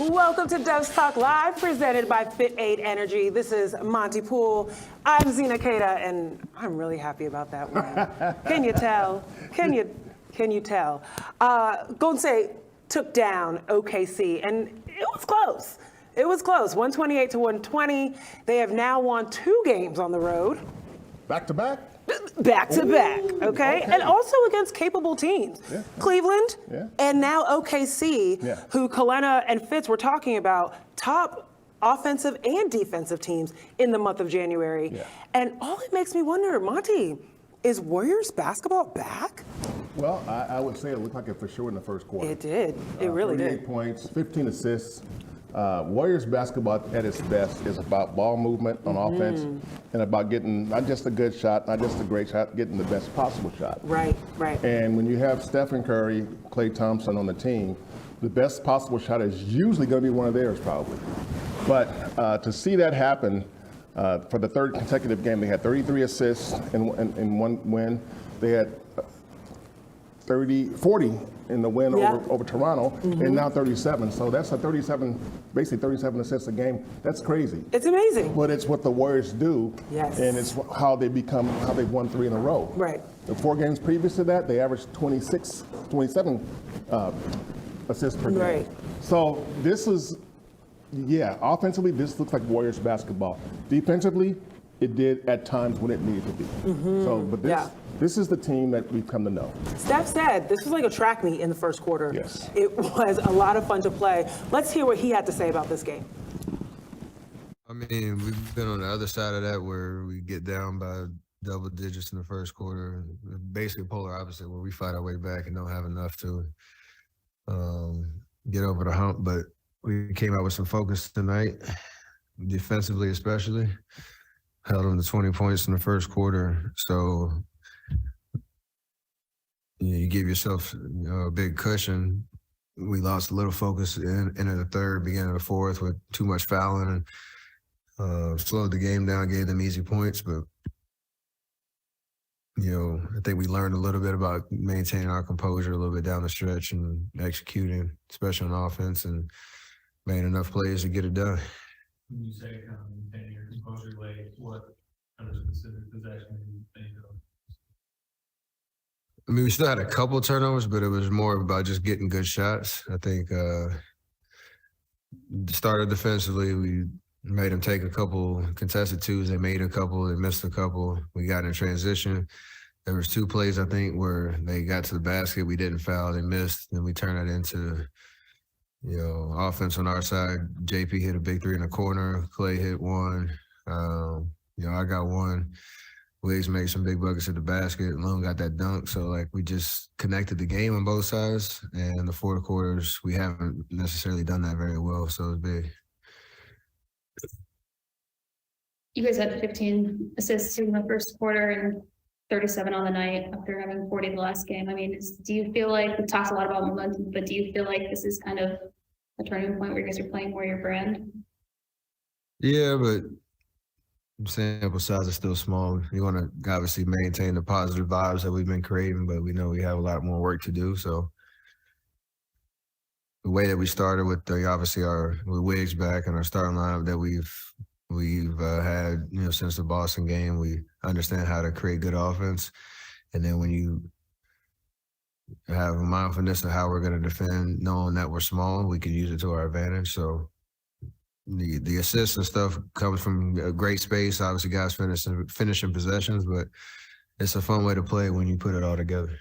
Welcome to Devs Talk Live, presented by Fit Aid Energy. This is Monte Poole. I'm Zena, Keita, and I'm really happy about that win. Can you tell? Can you tell? Golden State took down OKC, and it was close. It was close, 128 to 120. They have now won 2 games on the road. Back to back? Back to back, okay? And also against capable teams. Cleveland and now OKC, who Kalena and Fitz were talking about, top offensive and defensive teams in the month of January. And all it makes me wonder, Monte, is Warriors basketball back? Well, I would say it looked like it for sure in the first quarter. It did. It really did. 38 points, 15 assists. Warriors basketball at its best is about ball movement on offense and about getting not just a good shot, not just a great shot, getting the best possible shot. Right. And when you have Steph Curry, Klay Thompson on the team, the best possible shot is usually going to be one of theirs probably. But to see that happen for the third consecutive game, they had 33 assists in one win. They had 40 in the win over Toronto, and now 37. So that's basically 37 assists a game. That's crazy. It's amazing. But it's what the Warriors do, and it's how they've won 3 in a row. Right. The 4 games previous to that, they averaged 27 assists per game. Right. So this is, offensively, this looks like Warriors basketball. Defensively, it did at times when it needed to be. This is the team that we've come to know. Steph said this was like a track meet in the first quarter. Yes. It was a lot of fun to play. Let's hear what he had to say about this game. I mean, we've been on the other side of that where we get down by double digits in the first quarter. Basically polar opposite, where we fight our way back and don't have enough to get over the hump. But we came out with some focus tonight, defensively especially. Held them to 20 points in the first quarter. So you give yourself a big cushion. We lost a little focus in the third, beginning of the fourth with too much fouling and slowed the game down, gave them easy points. But, I think we learned a little bit about maintaining our composure a little bit down the stretch and executing, especially on offense, and made enough plays to get it done. When you say kind of maintaining your composure, like what kind of specific possession do you think of? I mean, we still had a couple of turnovers, but it was more about just getting good shots. I think started defensively. We made them take a couple contested twos. They made a couple. They missed a couple. We got in transition. There was 2 plays, I think, where they got to the basket. We didn't foul. They missed. Then we turned it into, offense on our side. JP hit a big 3 in the corner. Klay hit 1. I got 1. Wiggins made some big buckets at the basket. Loon got that dunk. So, we just connected the game on both sides. And the 4 quarters, we haven't necessarily done that very well. So, it's big. You guys had 15 assists in the first quarter and 37 on the night after having 40 the last game. I mean, do you feel like, we talked a lot about momentum, but do you feel like this is kind of a turning point where you guys are playing more your brand? Yeah, but sample size is still small. You want to obviously maintain the positive vibes that we've been creating, but we know we have a lot more work to do. So the way that we started with with Wiggs back and our starting lineup that we've had since the Boston game, we understand how to create good offense. And then when you have a mindfulness of how we're going to defend, knowing that we're small, we can use it to our advantage. So the assists and stuff comes from a great space. Obviously, guys finishing possessions, but it's a fun way to play when you put it all together.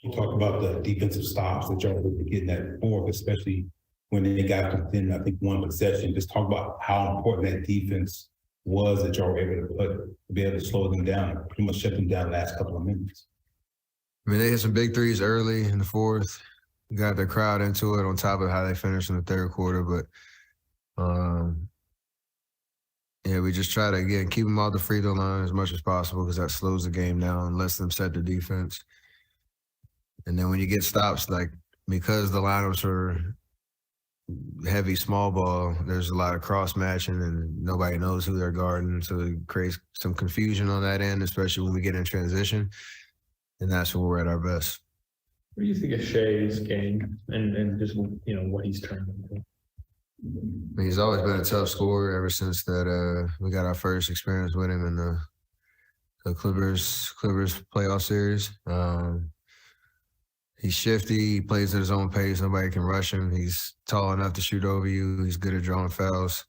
You talk about the defensive stops that y'all were getting that fourth, especially when they got within, I think, 1 possession. Just talk about how important that defense was that y'all were able to be able to slow them down, pretty much shut them down the last couple of minutes. I mean, they hit some big threes early in the fourth, got the crowd into it on top of how they finished in the third quarter. But we just try to, again, keep them off the free throw line as much as possible because that slows the game down and lets them set the defense. And then when you get stops, because the lineups are heavy small ball, there's a lot of cross matching and nobody knows who they're guarding. So it creates some confusion on that end, especially when we get in transition. And that's when we're at our best. What do you think of Shea's game and just, what he's turned into? mean, he's always been a tough scorer ever since that we got our first experience with him in the Clippers playoff series. He's shifty. He plays at his own pace. Nobody can rush him. He's tall enough to shoot over you. He's good at drawing fouls.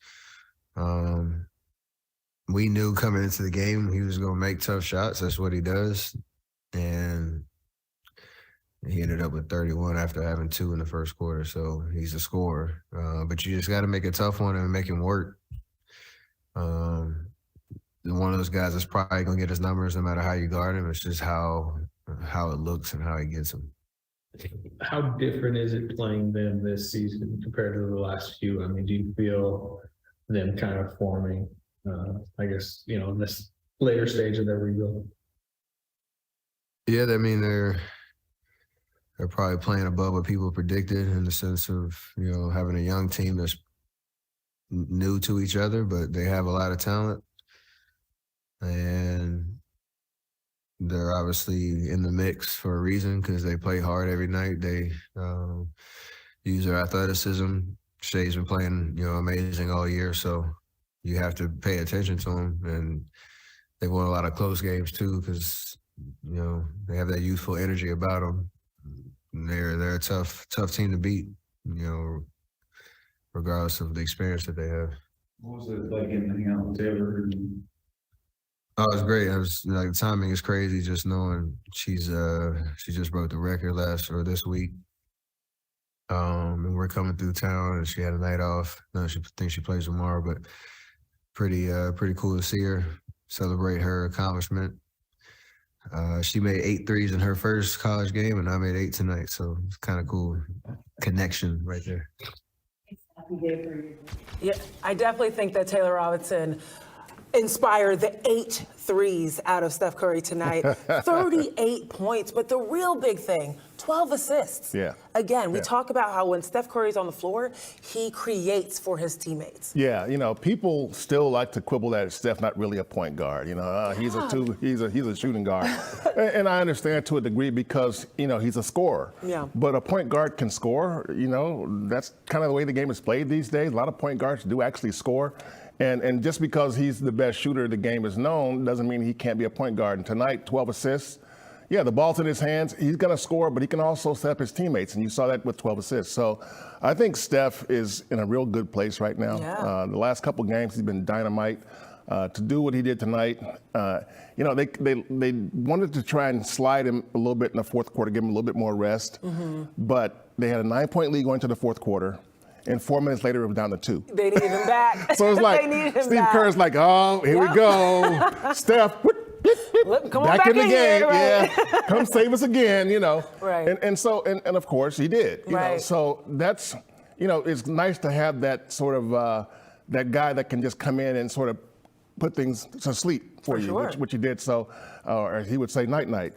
We knew coming into the game he was going to make tough shots. That's what he does. And he ended up with 31 after having 2 in the first quarter. So he's a scorer. But you just got to make a tough one and make him work. One of those guys that's probably going to get his numbers no matter how you guard him. It's just how it looks and how he gets them. How different is it playing them this season compared to the last few? I mean, do you feel them kind of forming, I guess, in this later stage of their rebuild? Yeah, I mean, they're probably playing above what people predicted in the sense of, having a young team that's new to each other, but they have a lot of talent. And they're obviously in the mix for a reason because they play hard every night. They use their athleticism. Shai's been playing, amazing all year, so you have to pay attention to them. And they won a lot of close games too because, they have that youthful energy about them. They're a tough team to beat, regardless of the experience that they have. What was it like getting to hang out with Taylor? Oh, it was great. I was like, the timing is crazy. Just knowing she just broke the record this week. And we're coming through town, and she had a night off. No, she thinks she plays tomorrow, but pretty cool to see her celebrate her accomplishment. She made 8 threes in her first college game, and I made 8 tonight. So it's kind of cool connection right there. Yeah, I definitely think that Taylor Robinson inspired the 8 threes out of Steph Curry tonight. 38 points, but the real big thing, 12 assists. Yeah. Again, we talk about how when Steph Curry's on the floor, he creates for his teammates. Yeah, people still like to quibble that Steph's not really a point guard. He's a shooting guard, and I understand to a degree because he's a scorer. Yeah. But a point guard can score. That's kind of the way the game is played these days. A lot of point guards do actually score. And just because he's the best shooter the game is known doesn't mean he can't be a point guard. And tonight, 12 assists. Yeah, the ball's in his hands. He's going to score, but he can also set up his teammates. And you saw that with 12 assists. So I think Steph is in a real good place right now. Yeah. The last couple games, he's been dynamite. To do what he did tonight, they wanted to try and slide him a little bit in the fourth quarter, give him a little bit more rest. Mm-hmm. But they had a 9-point lead going into the fourth quarter. And 4 minutes later, it was down to 2. They needed him back. So it's like Steve Kerr's like, oh, here we go. Steph, Come on back in the game. Right? Yeah, come save us again, Right. And so of course he did. Right. So that's, it's nice to have that sort of that guy that can just come in and sort of put things to sleep for you, sure. which he did. So, or he would say night.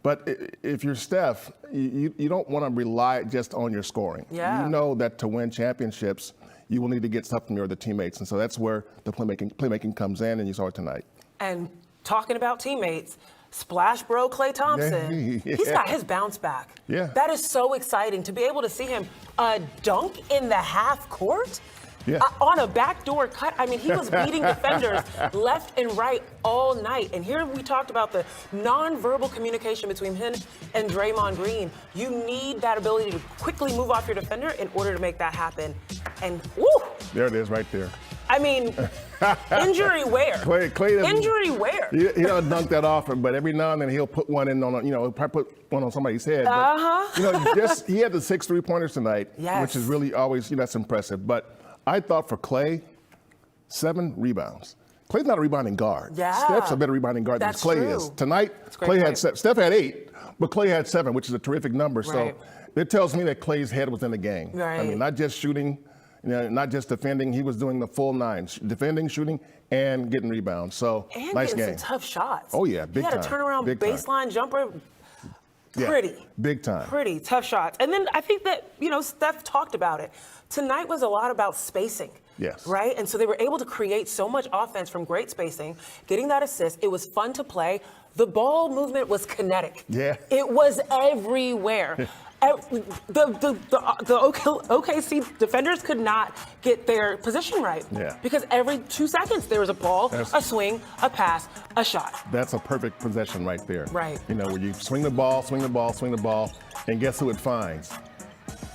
But if you're Steph, you don't want to rely just on your scoring. Yeah. You know that to win championships, you will need to get stuff from your other teammates. And so that's where the playmaking comes in, and you saw it tonight. And talking about teammates, Splash Bro Klay Thompson, he's got his bounce back. Yeah. That is so exciting to be able to see him dunk in the half court. Yeah. On a backdoor cut. I mean, he was beating defenders left and right all night. And here we talked about the nonverbal communication between him and Draymond Green. You need that ability to quickly move off your defender in order to make that happen. And woo! There it is right there. I mean, injury where? Klay Injury where? He don't dunk that often, but every now and then he'll put one in on, he'll probably put one on somebody's head. But, he had the 6 3-pointers tonight, Yes. which is really always, that's impressive. But I thought for Klay, 7 rebounds. Klay's not a rebounding guard. Yeah. Steph's a better rebounding guard That's than Klay true. is. Tonight, Klay had Steph had 8, but Klay had 7, which is a terrific number. Right. So it tells me that Klay's head was in the game. Right. I mean, not just shooting, not just defending. He was doing the full 9, defending, shooting, and getting rebounds. So And nice getting game. some tough shots. Oh, yeah, big He had time. a turnaround Big time. baseline jumper. Yeah, Pretty. big time. Pretty tough shots. And then I think that, Steph talked about it. Tonight was a lot about spacing. Yes. Right? And so they were able to create so much offense from great spacing, getting that assist. It was fun to play. The ball movement was kinetic. Yeah. It was everywhere. The OKC defenders could not get their position right. Yeah. Because every 2 seconds there was a ball, a swing, a pass, a shot. That's a perfect possession right there. Right. You know, where you swing the ball, and guess who it finds?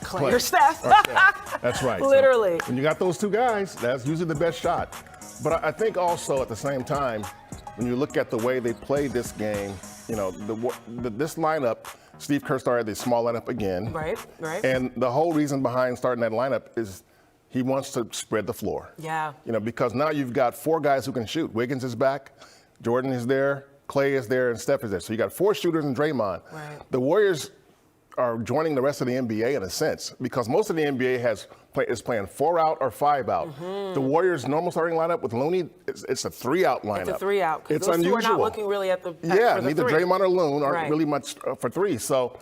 Klay or Steph. Or Steph. That's right. Literally. So when you got those two guys, that's usually the best shot. But I think also at the same time, when you look at the way they played this game, you know, this lineup, Steve Kerr started the small lineup again. Right. And the whole reason behind starting that lineup is he wants to spread the floor. Yeah. You know, because now you've got 4 guys who can shoot. Wiggins is back, Jordan is there, Klay is there, and Steph is there. So you got 4 shooters and Draymond. Right. The Warriors are joining the rest of the NBA in a sense, because most of the NBA is playing 4 out or 5 out. Mm-hmm. The Warriors' normal starting lineup with Looney, it's a 3 out lineup. It's a 3 out. It's those unusual. Two are not looking really at the Yeah, for the neither 3. Draymond or Loon aren't Right. really much for 3. So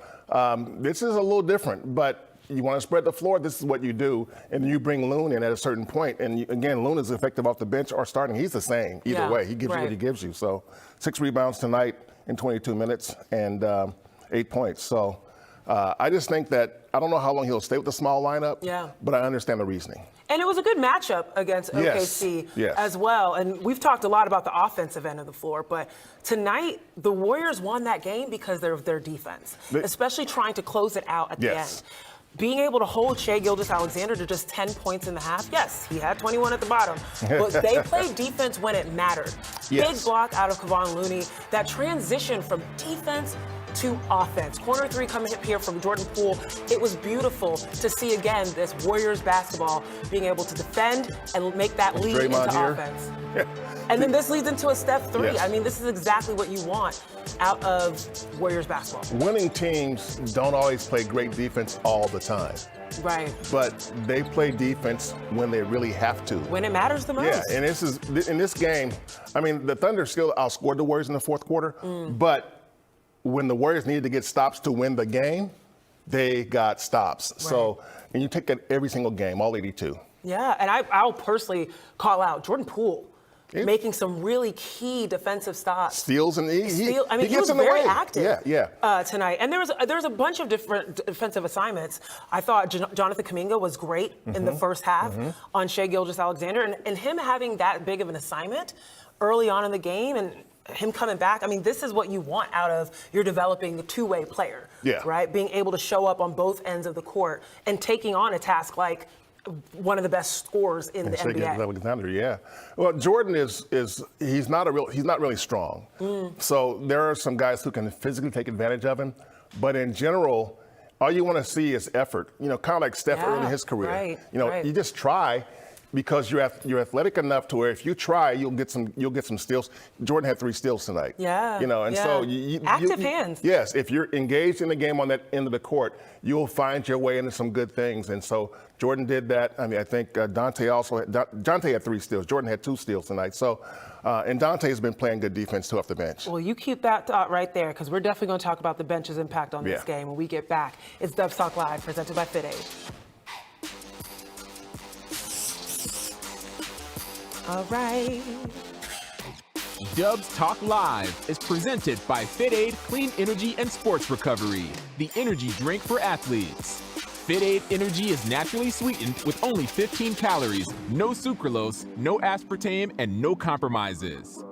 this is a little different, but you want to spread the floor, this is what you do, and you bring Loon in at a certain point. And again, Loon is effective off the bench or starting. He's the same either way. He gives you what he gives you. So 6 rebounds tonight in 22 minutes and 8 points. So I just think that I don't know how long he'll stay with the small lineup, but I understand the reasoning. And it was a good matchup against OKC as well. And we've talked a lot about the offensive end of the floor, but tonight the Warriors won that game because of their defense, especially trying to close it out at the end. Being able to hold Shai Gilgeous-Alexander to just 10 points in the half, yes, he had 21 at the bottom, but they played defense when it mattered. Big block out of Kevon Looney, that transition from defense to offense. Corner 3 coming up here from Jordan Poole. It was beautiful to see again this Warriors basketball being able to defend and make that lead Draymond into here. offense. And then this leads into a Steph 3. I mean, this is exactly what you want out of Warriors basketball. Winning teams don't always play great defense all the time. Right. But they play defense when they really have to. When it matters the most. Yeah, and in this game, I mean, the Thunder still outscored the Warriors in the fourth quarter, but when the Warriors needed to get stops to win the game, they got stops. Right. So, and you take that every single game, all 82. Yeah, and I'll personally call out Jordan Poole. Making some really key defensive stops. Steals and he was very active Yeah. tonight. And there was a bunch of different defensive assignments. I thought Jonathan Kuminga was great in the first half on Shai Gilgeous-Alexander. And him having that big of an assignment early on in the game and him coming back, I mean, this is what you want out of your developing a two-way player, right? Being able to show up on both ends of the court and taking on a task like one of the best scorers in the NBA. Alexander, well, Jordan he's not really strong. So there are some guys who can physically take advantage of him, but in general, all you want to see is effort. You know, kind of like Steph early in his career. Right, you know, you just try. Because you're athletic enough to where if you try, you'll get some steals. Jordan had 3 steals tonight. Yeah. You know, and so active hands. Yes, if you're engaged in the game on that end of the court, you'll find your way into some good things. And so Jordan did that. I mean, I think Dante had 3 steals. Jordan had 2 steals tonight. So, and Dante has been playing good defense too off the bench. Well, you keep that thought right there because we're definitely going to talk about the bench's impact on this game when we get back. It's Dubs Talk Live, presented by Fit Aid. All right. Dubs Talk Live is presented by Fit Aid Clean Energy and Sports Recovery, the energy drink for athletes. Fit Aid Energy is naturally sweetened with only 15 calories, no sucralose, no aspartame, and no compromises.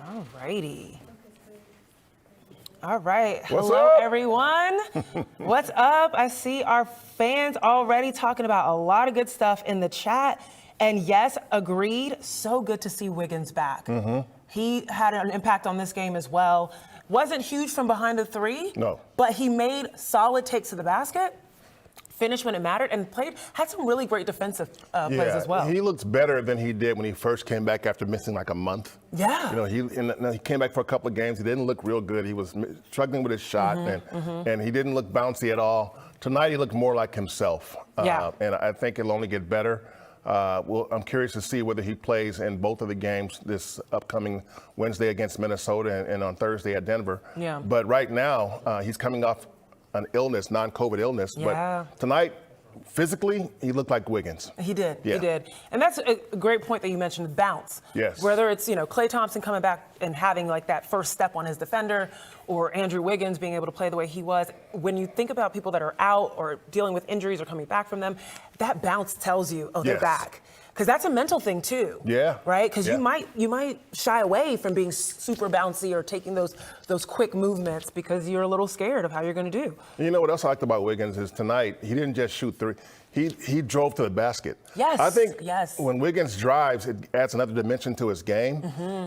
All righty. All right. What's Hello, up? everyone. What's up? I see our fans already talking about a lot of good stuff in the chat. And yes, agreed. So good to see Wiggins back. He had an impact on this game as well. Wasn't huge from behind the 3. No. But he made solid takes to the basket, finished when it mattered, and had some really great defensive plays as well. He looks better than he did when he first came back after missing like a month. Yeah. You know, he came back for a couple of games. He didn't look real good. He was struggling with his shot, and he didn't look bouncy at all. Tonight, he looked more like himself. And I think it'll only get better. I'm curious to see whether he plays in both of the games this upcoming Wednesday against Minnesota and on Thursday at Denver. But right now, he's coming off an illness, non-COVID illness. But tonight, physically, he looked like Wiggins. He did. Yeah. He did. And that's a great point that you mentioned, bounce. Yes. Whether it's, Klay Thompson coming back and having like that first step on his defender, or Andrew Wiggins being able to play the way he was. When you think about people that are out or dealing with injuries or coming back from them, that bounce tells you, oh, they're Yes. back. Because that's a mental thing too. Yeah. Right? Because Yeah. you might shy away from being super bouncy or taking those quick movements because you're a little scared of how you're going to do. You know what else I liked about Wiggins is tonight, he didn't just shoot three. He drove to the basket. Yes, I think yes. when Wiggins drives, it adds another dimension to his game.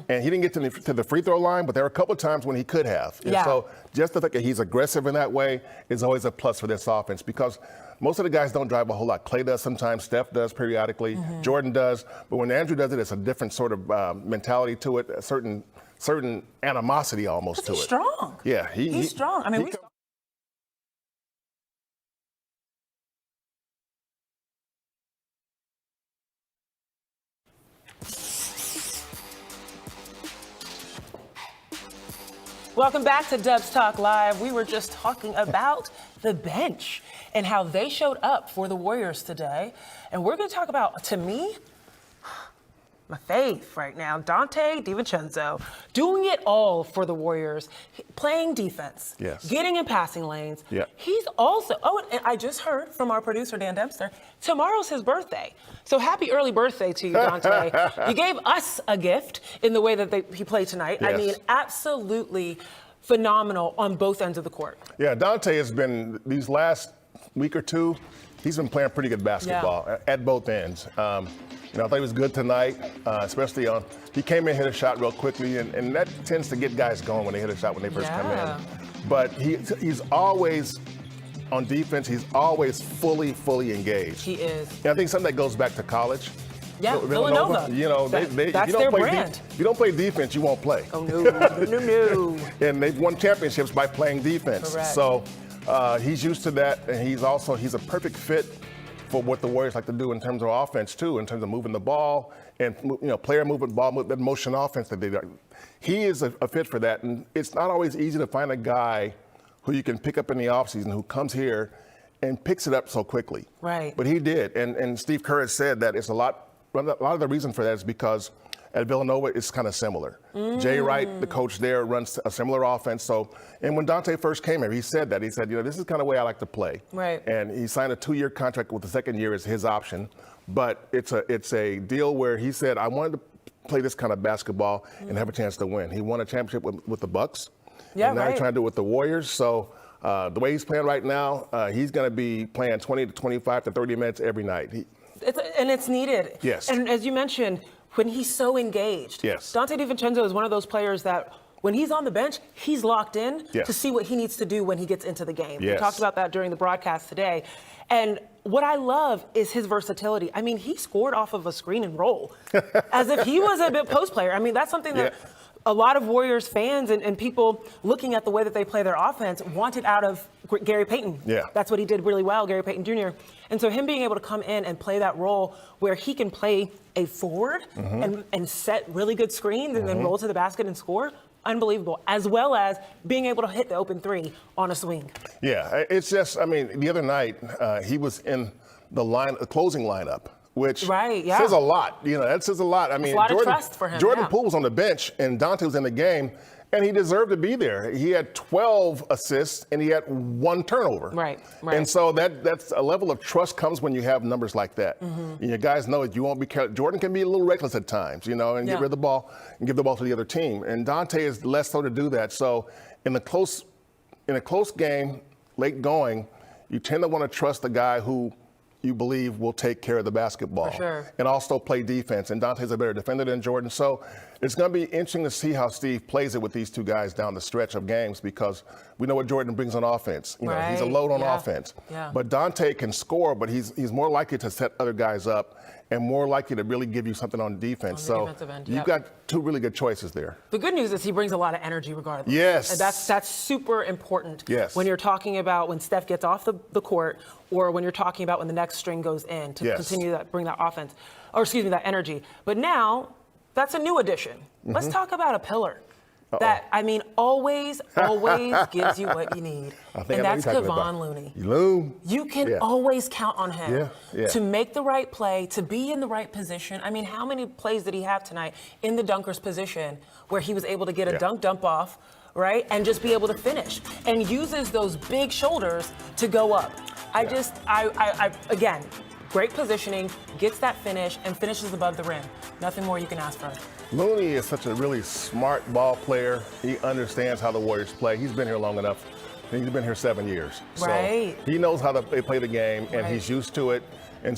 And he didn't get to the free throw line, but there were a couple of times when he could have. And Yeah. so just the fact that he's aggressive in that way is always a plus for this offense because most of the guys don't drive a whole lot. Klay does sometimes, Steph does periodically, Jordan does. But when Andrew does it, it's a different sort of mentality to it, a certain animosity almost to He's it. strong. Yeah, He's strong. I mean, Welcome back to Dubs Talk Live. We were just talking about the bench and how they showed up for the Warriors today. And we're going to talk about, to me, my faith right now, Dante DiVincenzo, doing it all for the Warriors, playing defense, Yes. getting in passing lanes. Yeah. He's also, and I just heard from our producer, Dan Dempster, tomorrow's his birthday. So happy early birthday to you, Dante. You gave us a gift in the way that he played tonight. I Yes. mean, absolutely phenomenal on both ends of the court. Yeah, Dante has been, these last week or two, he's been playing pretty good basketball at both ends. I thought he was good tonight, especially he came in, hit a shot real quickly, and that tends to get guys going when they hit a shot when they first come Yeah. in. But he's always, on defense, he's always fully engaged. He is. And I think something that goes back to college. Yeah, Villanova. You know, That's if you don't their play brand. if you don't play defense, you won't play. Oh, no. And they've won championships by playing defense. Correct. So he's used to that, and he's a perfect fit for what the Warriors like to do in terms of offense too, in terms of moving the ball and player movement, ball movement, motion offense that they do. He is a fit for that, and it's not always easy to find a guy who you can pick up in the offseason who comes here and picks it up so quickly. Right. But he did, and Steve Kerr has said that it's a lot of the reason for that is because at Villanova, it's kind of similar. Jay Wright, the coach there, runs a similar offense. So, and when Dante first came here, he said that. He said, this is kind of the way I like to play. Right. And he signed a 2-year contract with the second year as his option. But it's a deal where he said, I wanted to play this kind of basketball and have a chance to win. He won a championship with the Bucks. Yeah, and now right. he's trying to do it with the Warriors. So the way he's playing right now, he's going to be playing 20 to 25 to 30 minutes every night. It's needed. Yes. And as you mentioned, when he's so engaged, Yes. Dante DiVincenzo is one of those players that when he's on the bench, he's locked in Yes. to see what he needs to do when he gets into the game. We Yes. talked about that during the broadcast today. And what I love is his versatility. I mean, he scored off of a screen and roll as if he was a bit post player. I mean, that's something that a lot of Warriors fans and people looking at the way that they play their offense wanted out of Gary Payton. Yeah. That's what he did really well, Gary Payton Jr. And so him being able to come in and play that role where he can play a forward and set really good screens and then roll to the basket and score, unbelievable, as well as being able to hit the open three on a swing. Yeah, it's just, the other night, he was in the closing lineup, which says a lot. That says a lot. It's a lot of trust for him. Jordan Poole was on the bench, and Dante was in the game, and he deserved to be there. He had 12 assists, and he had 1 turnover. Right. And so that's a level of trust comes when you have numbers like that. And your guys know that you won't be careful. Jordan can be a little reckless at times, and get rid of the ball and give the ball to the other team. And Dante is less so to do that. So in a close game, late going, you tend to want to trust the guy who you believe will take care of the basketball. For sure. And also play defense. And Dante's a better defender than Jordan. So it's going to be interesting to see how Steve plays it with these two guys down the stretch of games because we know what Jordan brings on offense. He's a load on offense. Yeah. But Dante can score, but he's more likely to set other guys up and more likely to really give you something on defense. On the defensive end, you've got 2 really good choices there. The good news is he brings a lot of energy regardless. Yes. And that's super important Yes. when you're talking about when Steph gets off the court or when you're talking about when the next string goes in to continue that, bring that offense, that energy. But now, that's a new addition. Let's talk about a pillar. that, I mean, always gives you what you need. And that's Kevon Looney. Loon. You can Yeah. always count on him Yeah. to make the right play, to be in the right position. I mean, how many plays did he have tonight in the dunker's position where he was able to get a dunk dump off, right, and just be able to finish, and uses those big shoulders to go up. Again, great positioning, gets that finish, and finishes above the rim. Nothing more you can ask for. Looney is such a really smart ball player. He understands how the Warriors play. He's been here long enough. He's been here 7 years. Right. So he knows how they play the game, and he's used to it. And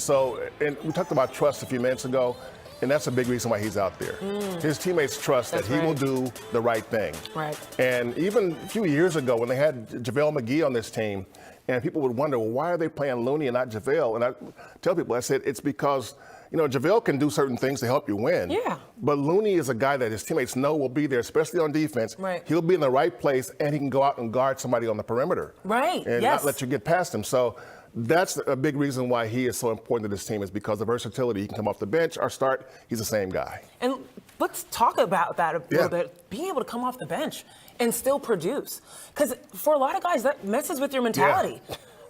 we talked about trust a few minutes ago, and that's a big reason why he's out there. His teammates trust that he will do the right thing. Right. And even a few years ago when they had JaVale McGee on this team, and people would wonder, well, why are they playing Looney and not JaVale? And I tell people, I said, it's because JaVale can do certain things to help you win. Yeah. But Looney is a guy that his teammates know will be there, especially on defense. Right. He'll be in the right place, and he can go out and guard somebody on the perimeter. Right. And not let you get past him. So that's a big reason why he is so important to this team, is because of versatility. He can come off the bench or start. He's the same guy. And let's talk about that a little bit. Being able to come off the bench and still produce. Because for a lot of guys, that messes with your mentality.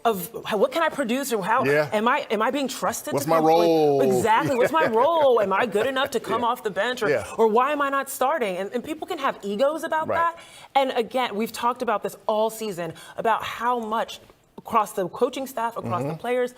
Of what can I produce, or how am I being trusted? What's to my role? Exactly. What's my role? Am I good enough to come off the bench, or why am I not starting? And people can have egos about that. And again, we've talked about this all season about how much across the coaching staff, across the players,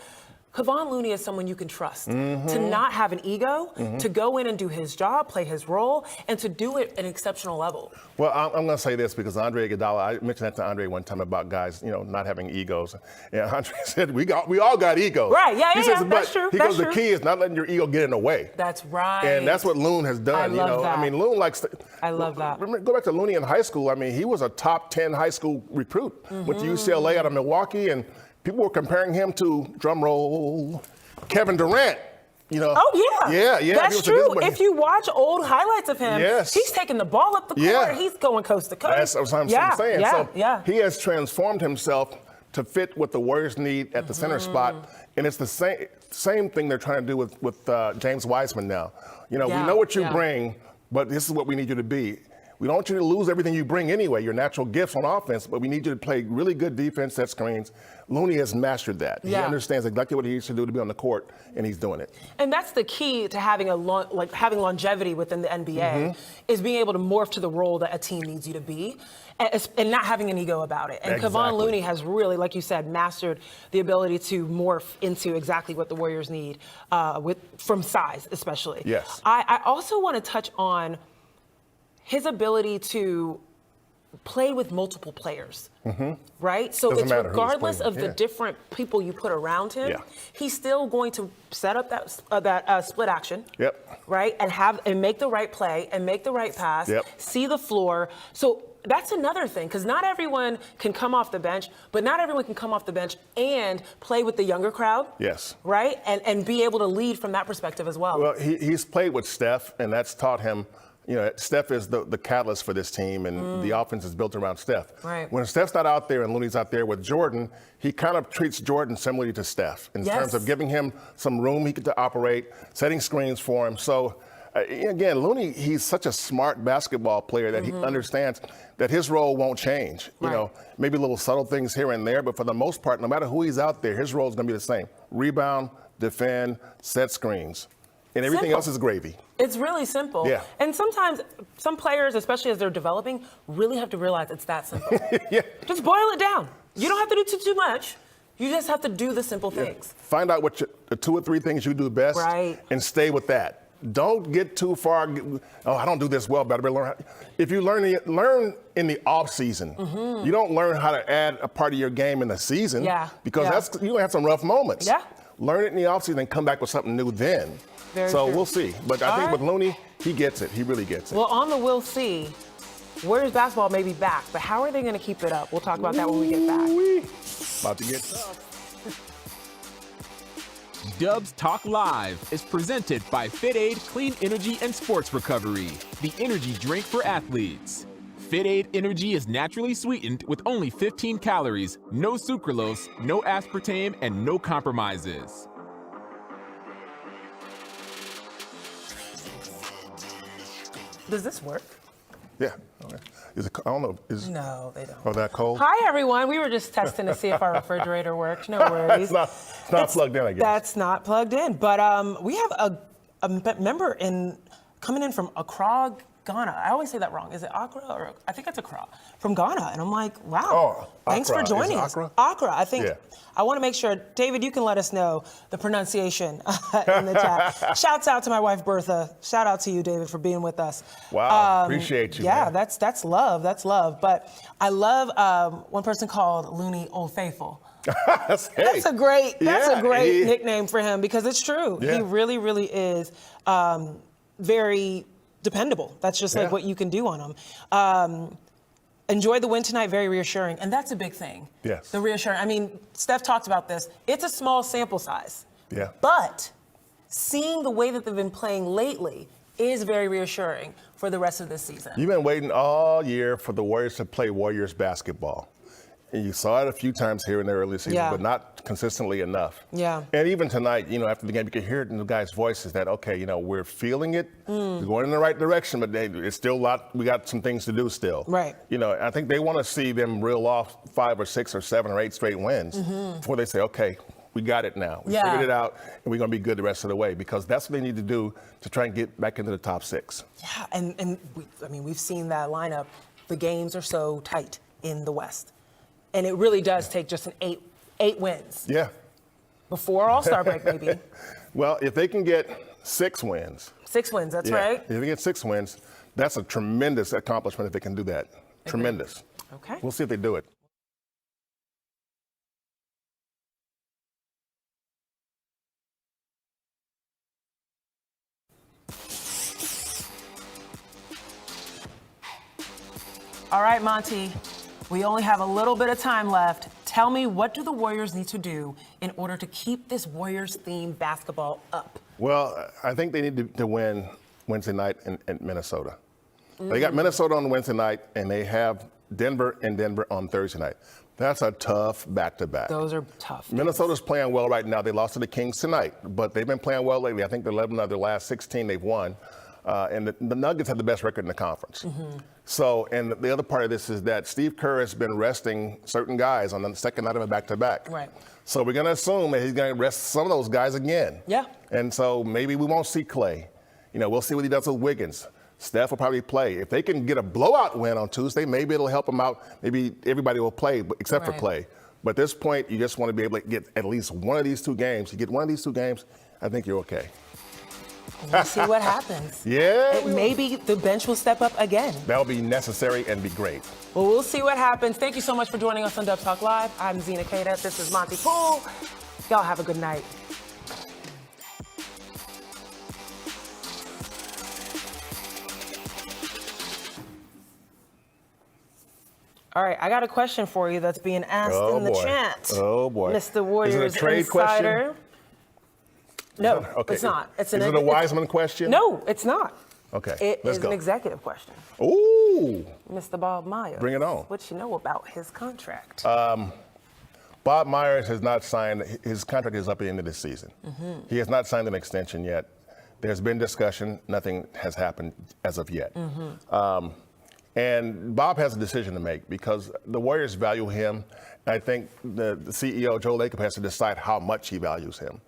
Kevon Looney is someone you can trust to not have an ego, to go in and do his job, play his role, and to do it at an exceptional level. Well, I'm going to say this because Andre Iguodala, I mentioned that to Andre one time about guys, not having egos. And Andre said, we all got egos. Right, He says, that's but true. He goes, the key is not letting your ego get in the way. That's right. And that's what Loon has done. I love that. I mean, Loon likes to. I love that. Remember, go back to Looney in high school. I mean, he was a top 10 high school recruit. Went to UCLA out of Milwaukee, and people were comparing him to, drum roll, Kevin Durant. Oh, yeah. Yeah. That's true. If you watch old highlights of him, he's taking the ball up the court. He's going coast to coast. That's what I'm saying. So he has transformed himself to fit what the Warriors need at the center spot. And it's the same thing they're trying to do with James Wiseman now. We know what you bring, but this is what we need you to be. We don't want you to lose everything you bring anyway, your natural gifts on offense, but we need you to play really good defense, set screens. Looney has mastered that. He understands exactly what he needs to do to be on the court, and he's doing it. And that's the key to having having longevity within the NBA, is being able to morph to the role that a team needs you to be, and not having an ego about it. And Kevon Looney has really, like you said, mastered the ability to morph into exactly what the Warriors need, from size especially. Yes. I also want to touch on his ability to play with multiple players, right? So Doesn't it's matter who he's regardless playing of with. the different people you put around him, he's still going to set up that split action, right? And make the right play and make the right pass, see the floor. So that's another thing, because not everyone can come off the bench, but not everyone can come off the bench and play with the younger crowd. Yes. Right? And be able to lead from that perspective as well. Well, he's played with Steph, and that's taught him. Steph is the catalyst for this team, and the offense is built around Steph. Right. When Steph's not out there and Looney's out there with Jordan, he kind of treats Jordan similarly to Steph in terms of giving him some room he to operate, setting screens for him. So, again, Looney, he's such a smart basketball player that he understands that his role won't change. Maybe little subtle things here and there, but for the most part, no matter who he's out there, his role is going to be the same. Rebound, defend, set screens. And everything else is gravy. It's really simple. Yeah. And sometimes some players, especially as they're developing, really have to realize it's that simple. Just boil it down. You don't have to do too much. You just have to do the simple things. Find out what the 2 or 3 things you do best, and stay with that. Don't get too far. I don't do this well, but I better learn. If you learn in the off season, you don't learn how to add a part of your game in the season. Because you're gonna have some rough moments. Learn it in the off season and come back with something new then. Very true. We'll see. But I think with Looney, he gets it. He really gets it. Well, on the we'll see, Warriors basketball may be back, but how are they going to keep it up? We'll talk about that when we get back. About to get tough. Dubs Talk Live is presented by Fit Aid Clean Energy and Sports Recovery, the energy drink for athletes. Fit Aid Energy is naturally sweetened with only 15 calories, no sucralose, no aspartame, and no compromises. Does this work? Yeah. Okay. Is it? I don't know. No, they don't. Oh, that cold? Hi, everyone. We were just testing to see if our refrigerator worked. No worries. it's not plugged in, I guess. That's not plugged in. But we have a member coming in from Accra, Ghana. I always say that wrong. Is it Accra or I think it's Accra from Ghana? And I'm like, wow. Oh, thanks for Accra. joining Is it us. Accra? Accra. I think. Yeah. I want to make sure, David, you can let us know the pronunciation in the chat. Shouts out to my wife Bertha. Shout out to you, David, for being with us. Wow, appreciate you. Yeah, man. that's love. That's love. But I love one person called Looney Old Faithful. That's a great nickname for him because it's true. Yeah. He really, really is very dependable. That's just like what you can do on him. Enjoyed the win tonight, very reassuring. And that's a big thing. Yes. The reassuring. I mean, Steph talked about this. It's a small sample size. Yeah. But seeing the way that they've been playing lately is very reassuring for the rest of this season. You've been waiting all year for the Warriors to play Warriors basketball. And you saw it a few times here in the early season, but not consistently enough. Yeah. And even tonight, after the game, you could hear it in the guys' voices that, okay, we're feeling it. We're going in the right direction, but it's still a lot. We got some things to do still. Right. I think they want to see them reel off 5 or 6 or 7 or 8 straight wins before they say, okay, we got it now. We figured it out, and we're going to be good the rest of the way because that's what they need to do to try and get back into the top 6. Yeah, and we've seen that lineup. The games are so tight in the West. And it really does take just an 8 wins. Yeah. Before All-Star break, maybe. Well, if they can get 6 wins. 6 wins, that's right. If they get 6 wins, that's a tremendous accomplishment if they can do that. Tremendous. Okay. We'll see if they do it. All right, Monte. We only have a little bit of time left. Tell me, what do the Warriors need to do in order to keep this Warriors-themed basketball up? Well, I think they need to win Wednesday night in Minnesota. They got Minnesota on Wednesday night, and they have Denver on Thursday night. That's a tough back-to-back. Those are tough. Minnesota's playing well right now. They lost to the Kings tonight, but they've been playing well lately. I think 11 of their last 16 they've won. And the Nuggets have the best record in the conference. So, and the other part of this is that Steve Kerr has been resting certain guys on the second night of a back-to-back. Right. So we're going to assume that he's going to rest some of those guys again. Yeah. And so maybe we won't see Klay. We'll see what he does with Wiggins. Steph will probably play. If they can get a blowout win on Tuesday, maybe it'll help them out. Maybe everybody will play except for Klay. But at this point, you just want to be able to get at least one of these 2 games. You get one of these 2 games, I think you're okay. We'll see what happens. Yeah. Maybe the bench will step up again. That'll be necessary and be great. Well, we'll see what happens. Thank you so much for joining us on Dubs Talk Live. I'm Zena Keita. This is Monte Poole. Y'all have a good night. All right, I got a question for you that's being asked in the chat. Oh, boy. Mr. Warriors Is it a trade Insider. question? No, Okay. it's not. Is it a Wiseman question? No, it's not. Okay, It let's is go. an executive question. Ooh. Mr. Bob Myers. Bring it on. What you know about his contract? Bob Myers has not signed, his contract is up at the end of this season. He has not signed an extension yet. There's been discussion, nothing has happened as of yet. And Bob has a decision to make because the Warriors value him. And I think the CEO, Joe Lacob, has to decide how much he values him.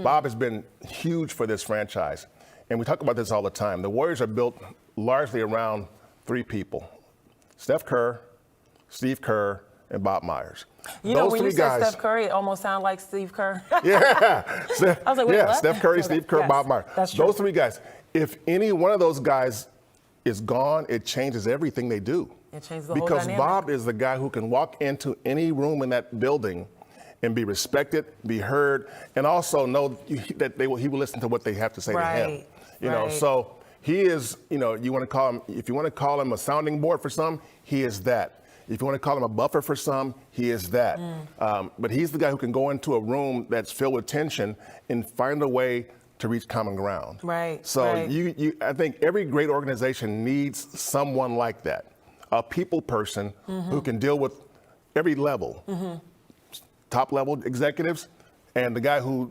Bob has been huge for this franchise. And we talk about this all the time. The Warriors are built largely around 3 people: Steph Curry, Steve Kerr, and Bob Myers. When you said Steph Curry, it almost sounded like Steve Kerr. Yeah. I was like, wait, what? Steph Curry, Okay. Steve Kerr, Yes, Bob Myers. that's true. Those 3 guys. If any one of those guys is gone, it changes everything they do. It changes the whole Because dynamic. Bob is the guy who can walk into any room in that building and be respected, be heard, and also know that he will listen to what they have to say to him. So he is, you want to call him, if you want to call him a sounding board for some, he is that. If you want to call him a buffer for some, he is that. But he's the guy who can go into a room that's filled with tension and find a way to reach common ground. So I think every great organization needs someone like that, a people person who can deal with every level, top level executives, and the guy who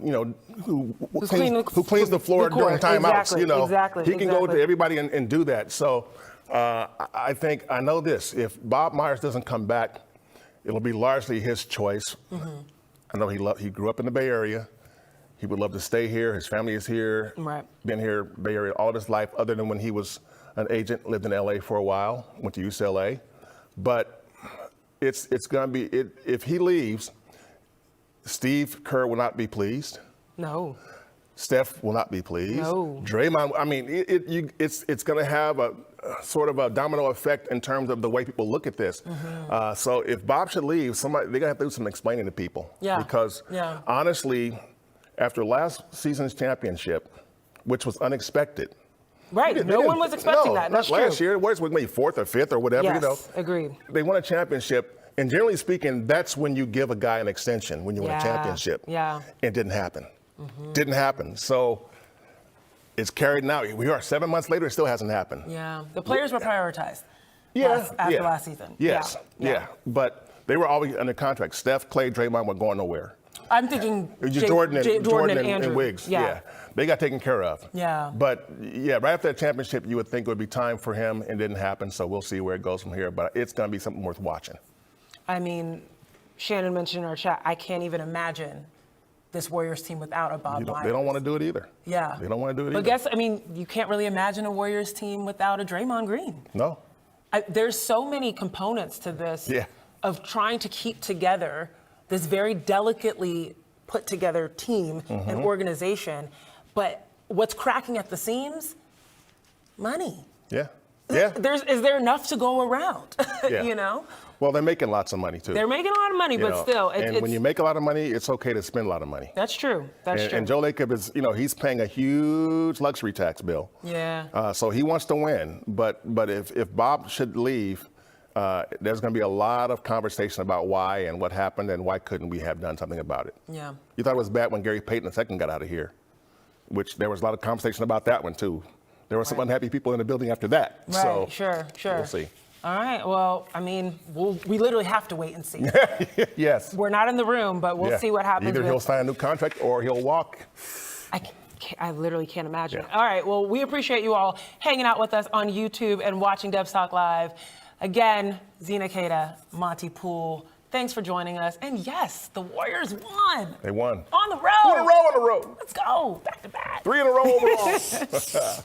cleans the floor during timeouts. He can go to everybody and do that. So I know this. If Bob Myers doesn't come back, it'll be largely his choice. I know he grew up in the Bay Area. He would love to stay here. His family is here. Right. Been here, Bay Area, all of his life, other than when he was an agent, lived in LA for a while, went to UCLA. But it's going to be, if he leaves, Steve Kerr will not be pleased. No. Steph will not be pleased. No. Draymond, I mean, it's going to have a sort of a domino effect in terms of the way people look at this. So if Bob should leave, they're going to have to do some explaining to people. Yeah. Because honestly, after last season's championship, which was unexpected. Right. No one was expecting that. That's not last true. year. Where's maybe fourth or fifth or whatever, Yes, agreed. They won a championship. And generally speaking, that's when you give a guy an extension, when you win a championship. Yeah. It didn't happen. Didn't happen. So it's carried now. We are 7 months later, it still hasn't happened. Yeah. The players were prioritized. After last season. Yes. Yeah. But they were always under contract. Steph, Klay, Draymond were going nowhere. I'm thinking Jordan and Andrew. Wiggs. Yeah. They got taken care of. Yeah. But right after that championship, you would think it would be time for him, and it didn't happen. So we'll see where it goes from here. But it's going to be something worth watching. I mean, Shannon mentioned in our chat, I can't even imagine this Warriors team without a Bob Myers. They don't want to do it either. Yeah. They don't want to do it but either. you can't really imagine a Warriors team without a Draymond Green. No. There's so many components to this of trying to keep together this very delicately put together team and organization. But what's cracking at the seams? Money. Yeah. Yeah. Is there enough to go around? Yeah. You know? Well, they're making lots of money, too. They're making a lot of money, but still. And when you make a lot of money, it's okay to spend a lot of money. That's true. That's true. And Joe Lacob is, he's paying a huge luxury tax bill. Yeah. So he wants to win. But if Bob should leave, there's going to be a lot of conversation about why and what happened and why couldn't we have done something about it. Yeah. You thought it was bad when Gary Payton II got out of here, which there was a lot of conversation about that one, too. There were some unhappy people in the building after that. Right, So sure. we'll see. All right. Well, I mean, we literally have to wait and see. Yes. We're not in the room, but we'll see what happens. Either he'll sign a new contract or he'll walk. I literally can't imagine. Yeah. All right. Well, we appreciate you all hanging out with us on YouTube and watching Devs Talk Live. Again, Zena, Keita, Monte, Poole, thanks for joining us. And yes, the Warriors won. They won. On the road. 2 in a row on the road. Let's go. Back to back. 3 in a row overall.